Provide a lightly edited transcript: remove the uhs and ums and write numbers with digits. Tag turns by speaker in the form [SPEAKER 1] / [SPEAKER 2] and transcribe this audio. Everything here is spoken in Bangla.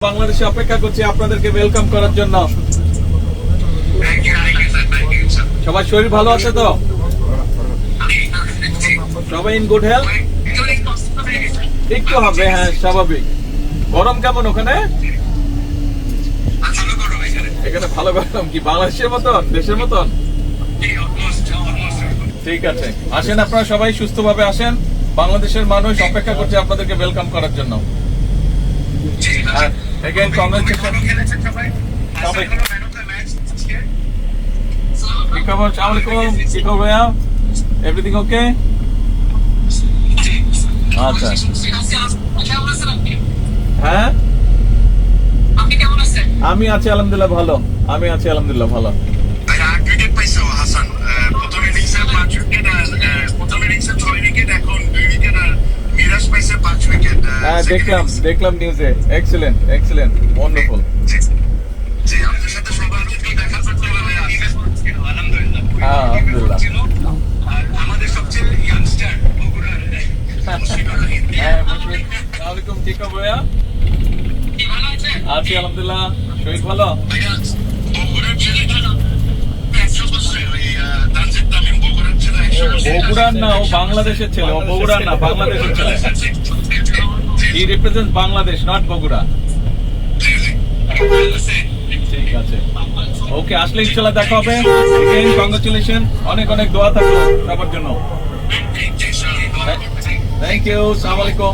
[SPEAKER 1] বাংলাদেশে অপেক্ষা করছি আপনাদেরকে ওয়েলকাম করার জন্য। সবার শরীর ভালো আছে তো? সবাই ইন গুড হেলথ? একটু হবে, হ্যাঁ স্বাভাবিক। গরম কেমন ওখানে? এখানে ভালো গরম। কি বাংলাদেশের মতন, দেশের মতন? ঠিক আছে, আসেন আপনারা সবাই সুস্থভাবে আসেন। বাংলাদেশের মানুষ অপেক্ষা করছে আপনাদেরকে ওয়েলকাম করার জন্য। Again, congratulations. Everything okay? আচ্ছা, হ্যাঁ আমি আছি আলহামদুলিল্লাহ ভালো। আমি আছি আলহামদুলিল্লাহ ভালো। হ্যাঁ দেখলাম নিউজে। Excellent excellent, wonderful. হ্যাঁ আলহামদুলিল্লাহ। আসসালামু আলাইকুম, ঠিক আছে ভাইয়া? আছি আলহামদুলিল্লাহ। শরীর ভালো? বগুড়ার না, ও বাংলাদেশের ছেলে। ও বগুড়ার না, বাংলাদেশের ছেলে। He represents Bangladesh, not Bogura. ঠিক আছে, ওকে, আসলে ইনশাআল্লাহ দেখা হবে। Again, congratulations, অনেক অনেক দোয়া থাকলো সবার জন্য। থ্যাংক ইউ, আসসালামু আলাইকুম।